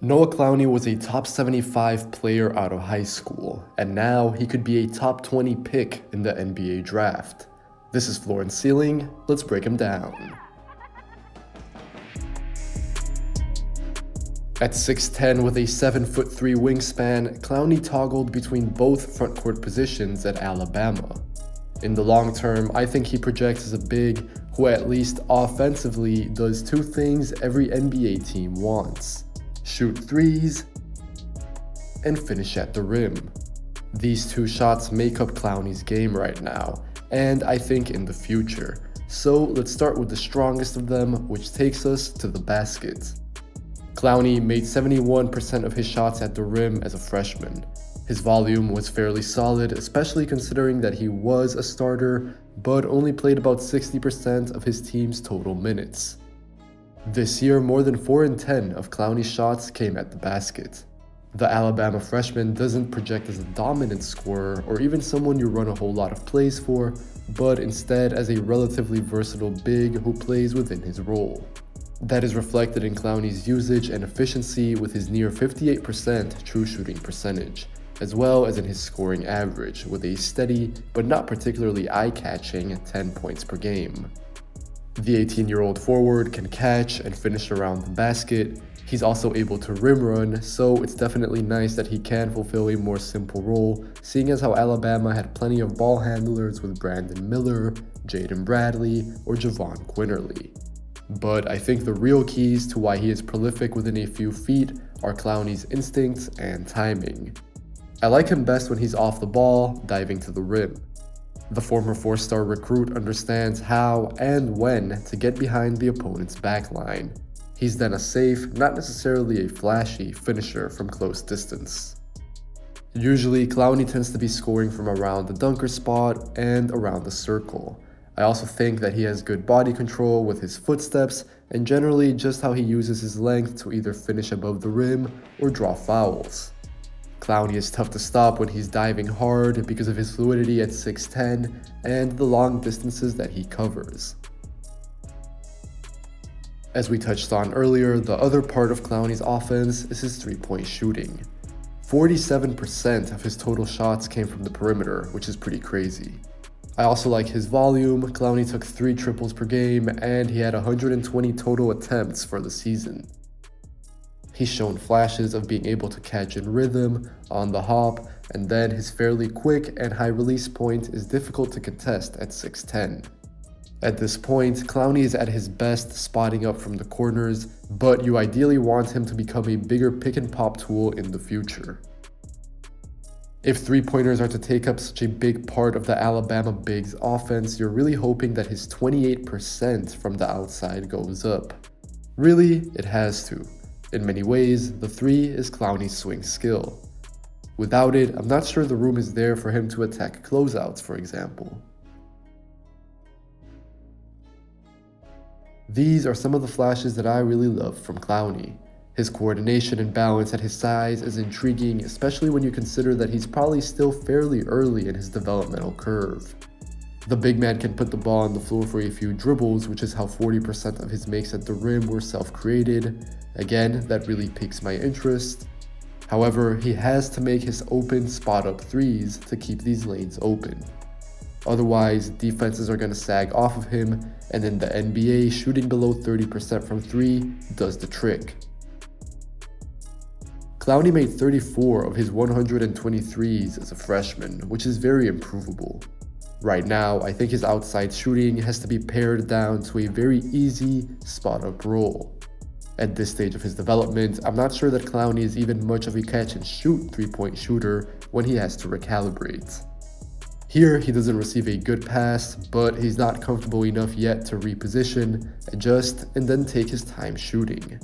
Noah Clowney was a top 75 player out of high school, and now he could be a top 20 pick in the NBA draft. This is Floor and Ceiling, let's break him down. At 6'10 with a 7'3" wingspan, Clowney toggled between both frontcourt positions at Alabama. In the long term, I think he projects as a big who at least offensively does two things every NBA team wants: shoot threes and finish at the rim. These two shots make up Clowney's game right now, and I think in the future. So let's start with the strongest of them, which takes us to the basket. Clowney made 71% of his shots at the rim as a freshman. His volume was fairly solid, especially considering that he was a starter, but only played about 60% of his team's total minutes. This year, more than 4 in 10 of Clowney's shots came at the basket. The Alabama freshman doesn't project as a dominant scorer or even someone you run a whole lot of plays for, but instead as a relatively versatile big who plays within his role. That is reflected in Clowney's usage and efficiency with his near 58% true shooting percentage, as well as in his scoring average with a steady but not particularly eye-catching 10 points per game. The 18-year-old forward can catch and finish around the basket. He's also able to rim run, so it's definitely nice that he can fulfill a more simple role, seeing as how Alabama had plenty of ball handlers with Brandon Miller, Jaden Bradley, or Javon Quinterly. But I think the real keys to why he is prolific within a few feet are Clowney's instincts and timing. I like him best when he's off the ball, diving to the rim. The former 4-star recruit understands how and when to get behind the opponent's backline. He's then a safe, not necessarily a flashy, finisher from close distance. Usually, Clowney tends to be scoring from around the dunker spot and around the circle. I also think that he has good body control with his footsteps and generally just how he uses his length to either finish above the rim or draw fouls. Clowney is tough to stop when he's diving hard because of his fluidity at 6'10 and the long distances that he covers. As we touched on earlier, the other part of Clowney's offense is his three-point shooting. 47% of his total shots came from the perimeter, which is pretty crazy. I also like his volume. Clowney took 3 triples per game and he had 120 total attempts for the season. He's shown flashes of being able to catch in rhythm, on the hop, and then his fairly quick and high release point is difficult to contest at 6'10. At this point, Clowney is at his best spotting up from the corners, but you ideally want him to become a bigger pick and pop tool in the future. If three-pointers are to take up such a big part of the Alabama Bigs offense, you're really hoping that his 28% from the outside goes up. Really, it has to. In many ways, the 3 is Clowney's swing skill. Without it, I'm not sure the room is there for him to attack closeouts, for example. These are some of the flashes that I really love from Clowney. His coordination and balance at his size is intriguing, especially when you consider that he's probably still fairly early in his developmental curve. The big man can put the ball on the floor for a few dribbles, which is how 40% of his makes at the rim were self-created. Again, that really piques my interest. However, he has to make his open spot-up threes to keep these lanes open. Otherwise, defenses are going to sag off of him, and in the NBA, shooting below 30% from 3 does the trick. Clowney made 34 of his 123s as a freshman, which is very improvable. Right now, I think his outside shooting has to be pared down to a very easy spot-up role. At this stage of his development, I'm not sure that Clowney is even much of a catch-and-shoot three-point shooter when he has to recalibrate. Here, he doesn't receive a good pass, but he's not comfortable enough yet to reposition, adjust, and then take his time shooting.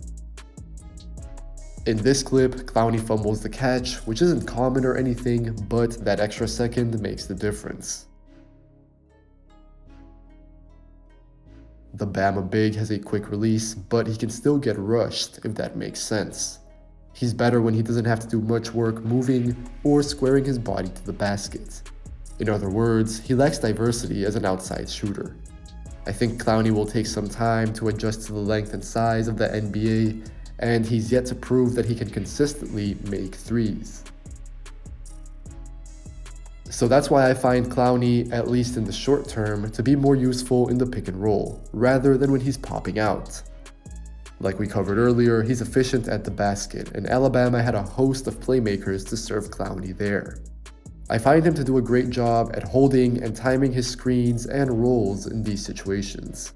In this clip, Clowney fumbles the catch, which isn't common or anything, but that extra second makes the difference. The Bama big has a quick release, but he can still get rushed, if that makes sense. He's better when he doesn't have to do much work moving or squaring his body to the basket. In other words, he lacks diversity as an outside shooter. I think Clowney will take some time to adjust to the length and size of the NBA, and he's yet to prove that he can consistently make threes. So that's why I find Clowney, at least in the short term, to be more useful in the pick and roll, rather than when he's popping out. Like we covered earlier, he's efficient at the basket, and Alabama had a host of playmakers to serve Clowney there. I find him to do a great job at holding and timing his screens and rolls in these situations.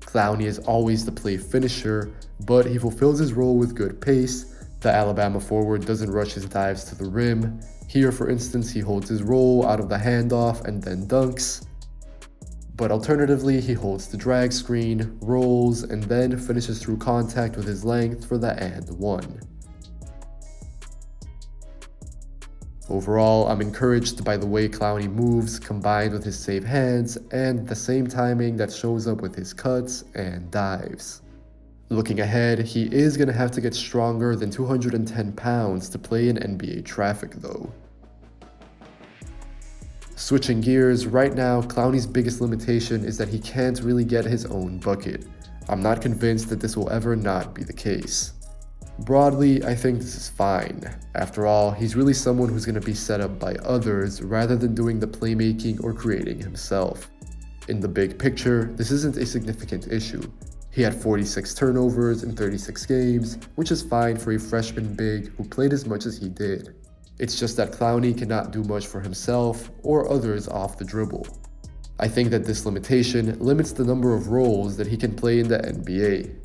Clowney is always the play finisher, but he fulfills his role with good pace. The Alabama forward doesn't rush his dives to the rim. Here, for instance, he holds his roll out of the handoff and then dunks. But alternatively, he holds the drag screen, rolls, and then finishes through contact with his length for the and one. Overall, I'm encouraged by the way Clowney moves combined with his safe hands and the same timing that shows up with his cuts and dives. Looking ahead, he is going to have to get stronger than 210 pounds to play in NBA traffic though. Switching gears, right now Clowney's biggest limitation is that he can't really get his own bucket. I'm not convinced that this will ever not be the case. Broadly, I think this is fine. After all, he's really someone who's going to be set up by others rather than doing the playmaking or creating himself. In the big picture, this isn't a significant issue. He had 46 turnovers in 36 games, which is fine for a freshman big who played as much as he did. It's just that Clowney cannot do much for himself or others off the dribble. I think that this limitation limits the number of roles that he can play in the NBA.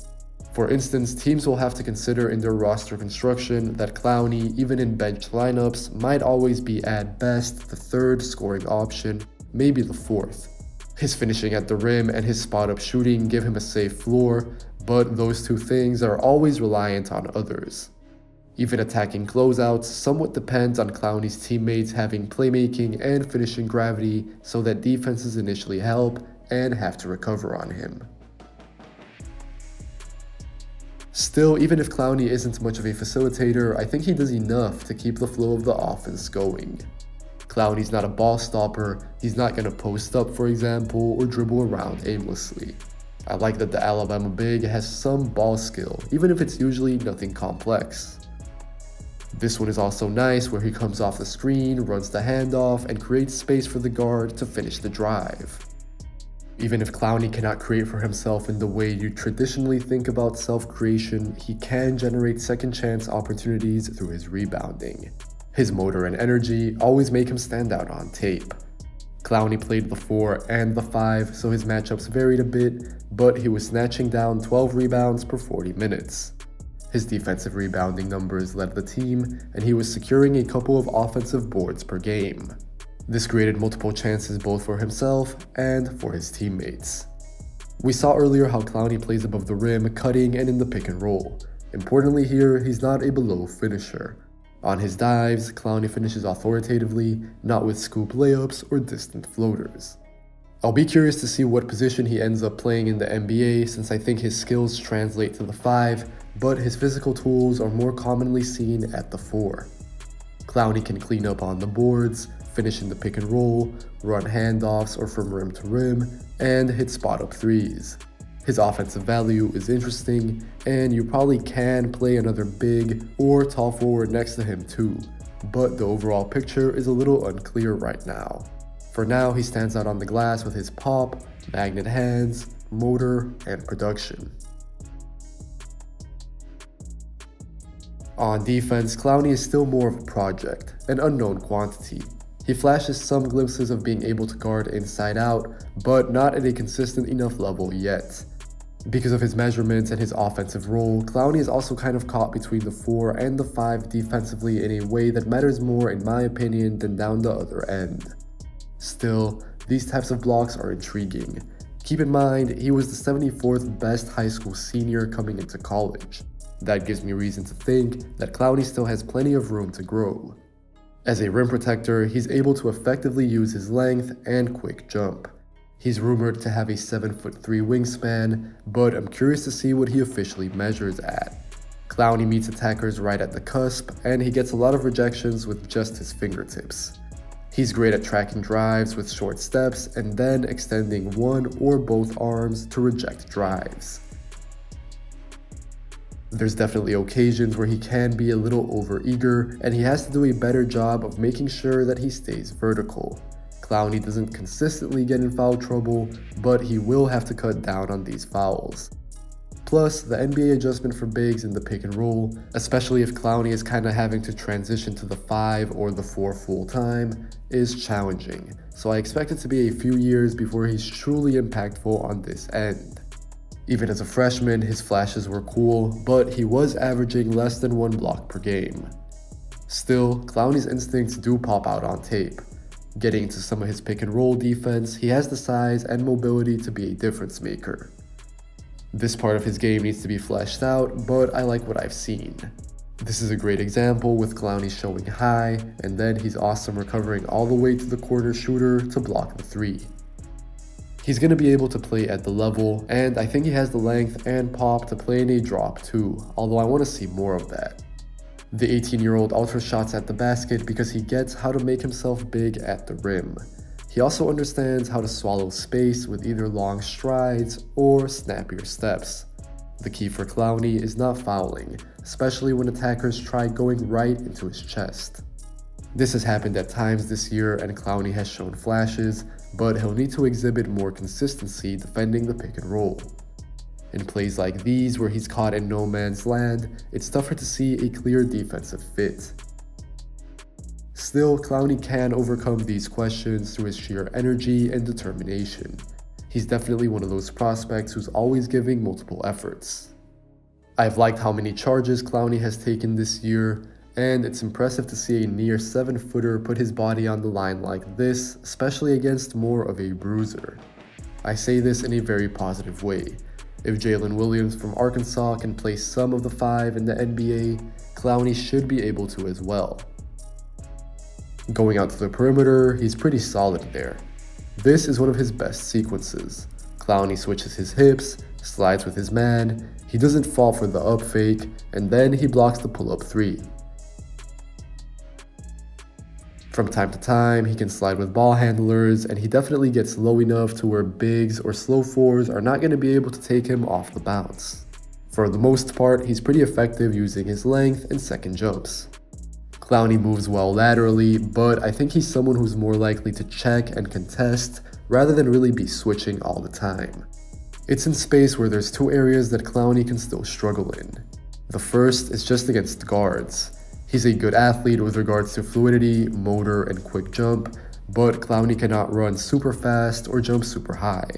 For instance, teams will have to consider in their roster construction that Clowney, even in bench lineups, might always be at best the third scoring option, maybe the fourth. His finishing at the rim and his spot-up shooting give him a safe floor, but those two things are always reliant on others. Even attacking closeouts somewhat depends on Clowney's teammates having playmaking and finishing gravity so that defenses initially help and have to recover on him. Still, even if Clowney isn't much of a facilitator, I think he does enough to keep the flow of the offense going. Clowney's not a ball stopper, he's not going to post up for example or dribble around aimlessly. I like that the Alabama big has some ball skill, even if it's usually nothing complex. This one is also nice where he comes off the screen, runs the handoff, and creates space for the guard to finish the drive. Even if Clowney cannot create for himself in the way you traditionally think about self-creation, he can generate second chance opportunities through his rebounding. His motor and energy always make him stand out on tape. Clowney played the 4 and the 5, so his matchups varied a bit, but he was snatching down 12 rebounds per 40 minutes. His defensive rebounding numbers led the team, and he was securing a couple of offensive boards per game. This created multiple chances both for himself and for his teammates. We saw earlier how Clowney plays above the rim, cutting and in the pick and roll. Importantly here, he's not a below finisher. On his dives, Clowney finishes authoritatively, not with scoop layups or distant floaters. I'll be curious to see what position he ends up playing in the NBA since I think his skills translate to the 5, but his physical tools are more commonly seen at the 4. Clowney can clean up on the boards, finish in the pick and roll, run handoffs or from rim to rim, and hit spot-up threes. His offensive value is interesting, and you probably can play another big or tall forward next to him too, but the overall picture is a little unclear right now. For now, he stands out on the glass with his pop, magnet hands, motor, and production. On defense, Clowney is still more of a project, an unknown quantity. He flashes some glimpses of being able to guard inside out, but not at a consistent enough level yet. Because of his measurements and his offensive role, Clowney is also kind of caught between the 4 and the 5 defensively in a way that matters more in my opinion than down the other end. Still, these types of blocks are intriguing. Keep in mind, he was the 74th best high school senior coming into college. That gives me reason to think that Clowney still has plenty of room to grow. As a rim protector, he's able to effectively use his length and quick jump. He's rumored to have a 7'3" wingspan, but I'm curious to see what he officially measures at. Clowney meets attackers right at the cusp, and he gets a lot of rejections with just his fingertips. He's great at tracking drives with short steps and then extending one or both arms to reject drives. There's definitely occasions where he can be a little overeager, and he has to do a better job of making sure that he stays vertical. Clowney doesn't consistently get in foul trouble, but he will have to cut down on these fouls. Plus, the NBA adjustment for bigs in the pick and roll, especially if Clowney is kind of having to transition to the 5 or the 4 full time, is challenging. So I expect it to be a few years before he's truly impactful on this end. Even as a freshman, his flashes were cool, but he was averaging less than 1 block per game. Still, Clowney's instincts do pop out on tape. Getting into some of his pick and roll defense, he has the size and mobility to be a difference maker. This part of his game needs to be fleshed out, but I like what I've seen. This is a great example with Clowney showing high, and then he's awesome recovering all the way to the corner shooter to block the 3. He's going to be able to play at the level, and I think he has the length and pop to play in a drop too, although I want to see more of that. The 18-year-old ultra shots at the basket because he gets how to make himself big at the rim. He also understands how to swallow space with either long strides or snappier steps. The key for Clowney is not fouling, especially when attackers try going right into his chest. This has happened at times this year and Clowney has shown flashes, but he'll need to exhibit more consistency defending the pick and roll. In plays like these where he's caught in no man's land, it's tougher to see a clear defensive fit. Still, Clowney can overcome these questions through his sheer energy and determination. He's definitely one of those prospects who's always giving multiple efforts. I've liked how many charges Clowney has taken this year, and it's impressive to see a near 7-footer put his body on the line like this, especially against more of a bruiser. I say this in a very positive way. If Jalen Williams from Arkansas can play some of the 5 in the NBA, Clowney should be able to as well. Going out to the perimeter, he's pretty solid there. This is one of his best sequences. Clowney switches his hips, slides with his man, he doesn't fall for the up fake, and then he blocks the pull-up 3. From time to time, he can slide with ball handlers, and he definitely gets low enough to where bigs or slow 4s are not going to be able to take him off the bounce. For the most part, he's pretty effective using his length and second jumps. Clowney moves well laterally, but I think he's someone who's more likely to check and contest rather than really be switching all the time. It's in space where there's 2 areas that Clowney can still struggle in. The first is just against guards. He's a good athlete with regards to fluidity, motor, and quick jump, but Clowney cannot run super fast or jump super high.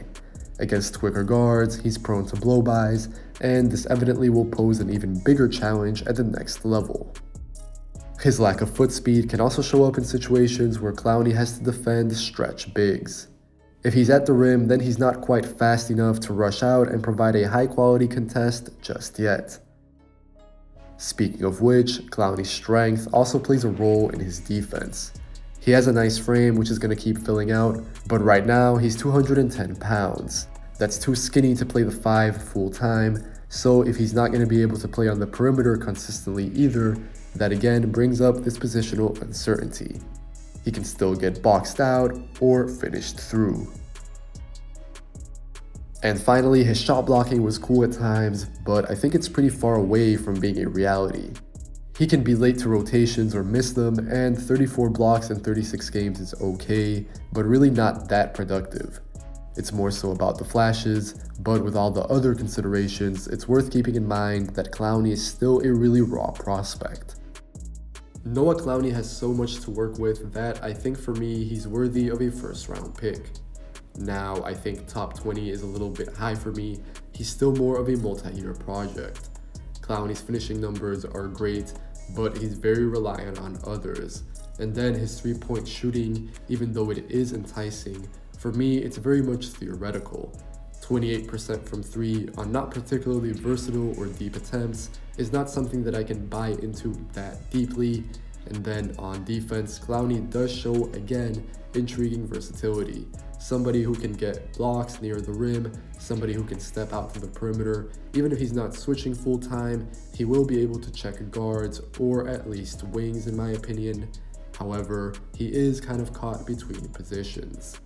Against quicker guards, he's prone to blow-bys, and this evidently will pose an even bigger challenge at the next level. His lack of foot speed can also show up in situations where Clowney has to defend stretch bigs. If he's at the rim, then he's not quite fast enough to rush out and provide a high-quality contest just yet. Speaking of which, Clowney's strength also plays a role in his defense. He has a nice frame which is going to keep filling out, but right now he's 210 pounds. That's too skinny to play the 5 full time, so if he's not going to be able to play on the perimeter consistently either, that again brings up this positional uncertainty. He can still get boxed out or finished through. And finally, his shot blocking was cool at times, but I think it's pretty far away from being a reality. He can be late to rotations or miss them, and 34 blocks in 36 games is okay, but really not that productive. It's more so about the flashes, but with all the other considerations, it's worth keeping in mind that Clowney is still a really raw prospect. Noah Clowney has so much to work with that I think for me he's worthy of a first-round pick. Now, I think top 20 is a little bit high for me. He's still more of a multi-year project. Clowney's finishing numbers are great, but he's very reliant on others. And then his three-point shooting, even though it is enticing, for me it's very much theoretical. 28% from 3 on not particularly versatile or deep attempts is not something that I can buy into that deeply. And then on defense, Clowney does show, again, intriguing versatility. Somebody who can get blocks near the rim, somebody who can step out to the perimeter. Even if he's not switching full time, he will be able to check guards or at least wings in my opinion. However, he is kind of caught between positions.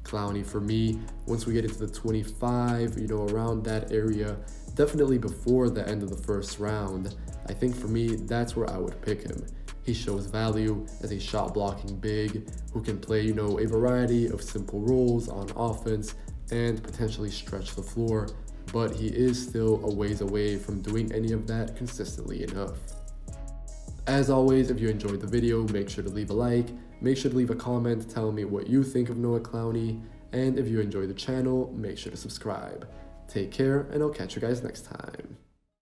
Clowney for me, once we get into the 25, around that area, definitely before the end of the first round, I think for me, that's where I would pick him. He shows value as a shot blocking big who can play, a variety of simple roles on offense and potentially stretch the floor, but he is still a ways away from doing any of that consistently enough. As always, if you enjoyed the video, make sure to leave a like, make sure to leave a comment telling me what you think of Noah Clowney, and if you enjoy the channel, make sure to subscribe. Take care, and I'll catch you guys next time.